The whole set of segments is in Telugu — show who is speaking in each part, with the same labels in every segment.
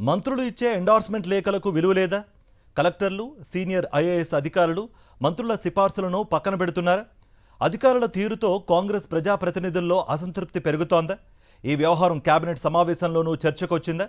Speaker 1: మంత్రులు ఇచ్చే ఎండార్స్మెంట్ లేఖలకు విలువ లేదా? కలెక్టర్లు, సీనియర్ ఐఏఎస్ అధికారులు మంత్రుల సిఫార్సులను పక్కన పెడుతున్నారా? అధికారుల తీరుతో కాంగ్రెస్ ప్రజాప్రతినిధుల్లో అసంతృప్తి పెరుగుతోందా? ఈ వ్యవహారం కేబినెట్ సమావేశంలోనూ చర్చకొచ్చిందా?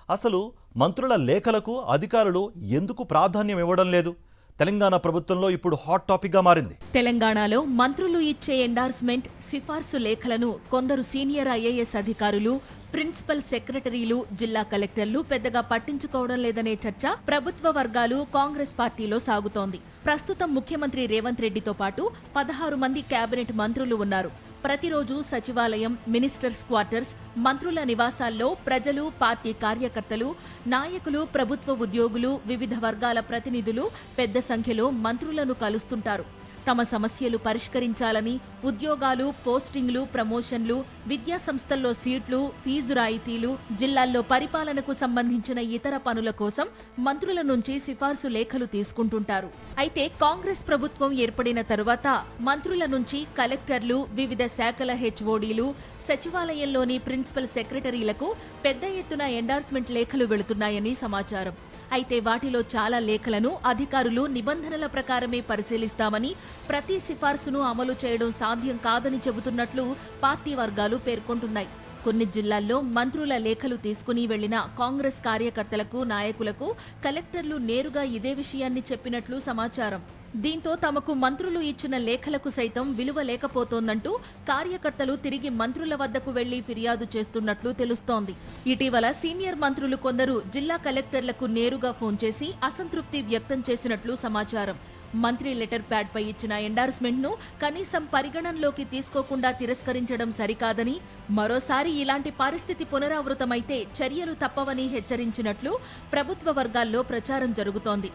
Speaker 1: అసలు మంత్రుల లేఖలకు అధికారులు ఎందుకు ప్రాధాన్యం ఇవ్వడం లేదు? తెలంగాణ ప్రభుత్వంలో ఇప్పుడు హాట్ టాపిక్ గా మారింది.
Speaker 2: తెలంగాణలో మంత్రులు ఇచ్చే ఎండార్స్మెంట్ సిఫార్సు లేఖలను కొందరు సీనియర్ ఐఏఎస్ అధికారులు, ప్రిన్సిపల్ సెక్రటరీలు, జిల్లా కలెక్టర్లు పెద్దగా పట్టించుకోవడం లేదనే చర్చ ప్రభుత్వ వర్గాలు, కాంగ్రెస్ పార్టీలో సాగుతోంది. ప్రస్తుతం ముఖ్యమంత్రి రేవంత్ రెడ్డితో పాటు 16 మంది కేబినెట్ మంత్రులు ఉన్నారు. ప్రతిరోజు సచివాలయం, మినిస్టర్స్ క్వార్టర్స్, మంత్రుల నివాసాల్లో ప్రజలు, పార్టీ కార్యకర్తలు, నాయకులు, ప్రభుత్వ ఉద్యోగులు, వివిధ వర్గాల ప్రతినిధులు పెద్ద సంఖ్యలో మంత్రులను కలుస్తుంటారు. తమ సమస్యలు పరిష్కరించాలని, ఉద్యోగాలు, పోస్టింగ్లు, ప్రమోషన్లు, విద్యా సంస్థల్లో సీట్లు, ఫీజు రాయితీలు, జిల్లాల్లో పరిపాలనకు సంబంధించిన ఇతర పనుల కోసం మంత్రుల నుంచి సిఫార్సు లేఖలు తీసుకుంటుంటారు. అయితే కాంగ్రెస్ ప్రభుత్వం ఏర్పడిన తరువాత మంత్రుల నుంచి కలెక్టర్లు, వివిధ శాఖల హెచ్ఓడీలు, సచివాలయంలోని ప్రిన్సిపల్ సెక్రటరీలకు పెద్ద ఎత్తున ఎండార్స్మెంట్ లేఖలు వెళుతున్నాయని సమాచారం. అయితే వాటిలో చాలా లేఖలను అధికారులు నిబంధనల ప్రకారమే పరిశీలిస్తామని, ప్రతి సిఫార్సును అమలు చేయడం సాధ్యం కాదని చెబుతున్నట్లు పార్టీ వర్గాలు పేర్కొంటున్నాయి. కొన్ని జిల్లాల్లో మంత్రుల లేఖలు తీసుకుని వెళ్లిన కాంగ్రెస్ కార్యకర్తలకు, నాయకులకు కలెక్టర్లు నేరుగా ఇదే విషయాన్ని చెప్పినట్లు సమాచారం. దీంతో తమకు మంత్రులు ఇచ్చిన లేఖలకు సైతం విలువ లేకపోతోందంటూ కార్యకర్తలు తిరిగి మంత్రుల వద్దకు వెళ్లి ఫిర్యాదు చేస్తున్నట్లు తెలుస్తోంది. ఇటీవల సీనియర్ మంత్రులు కొందరు జిల్లా కలెక్టర్లకు నేరుగా ఫోన్ చేసి అసంతృప్తి వ్యక్తం చేసినట్లు సమాచారం. మంత్రి లెటర్ ప్యాడ్ పై ఇచ్చిన ఎండార్స్మెంట్ ను కనీసం పరిగణనలోకి తీసుకోకుండా తిరస్కరించడం సరికాదని, మరోసారి ఇలాంటి పరిస్థితి పునరావృతమైతే చర్యలు తప్పవని హెచ్చరించినట్లు ప్రభుత్వ వర్గాల్లో ప్రచారం జరుగుతోంది.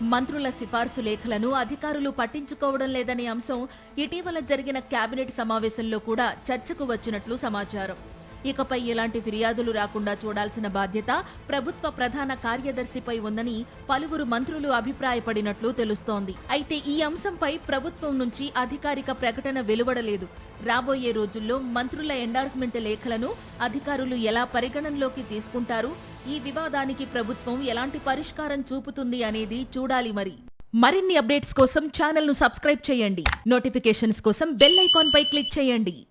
Speaker 2: మంత్రుల సిఫార్సు లేఖలను అధికారులు పట్టించుకోవడం లేదనే అంశం ఇటీవల జరిగిన కేబినెట్ సమావేశంలో కూడా చర్చకు వచ్చినట్లు సమాచారం. ఇకపై ఎలాంటి ఫిర్యాదులు రాకుండా చూడాల్సిన బాధ్యత ప్రభుత్వ ప్రధాన కార్యదర్శిపై ఉందని పలువురు మంత్రులు అభిప్రాయపడినట్లు తెలుస్తోంది. అయితే ఈ అంశంపై ప్రభుత్వం నుంచి అధికారిక ప్రకటన వెలువడలేదు. రాబోయే రోజుల్లో మంత్రుల ఎండార్స్మెంట్ లేఖలను అధికారులు ఎలా పరిగణనలోకి తీసుకుంటారు, ఈ వివాదానికి ప్రభుత్వం ఎలాంటి పరిష్కారం చూపుతుంది అనేది చూడాలి. మరిన్ని అప్డేట్స్ కోసం ఛానల్ ను సబ్స్క్రైబ్ చేయండి. నోటిఫికేషన్స్ కోసం బెల్ ఐకాన్ పై క్లిక్ చేయండి.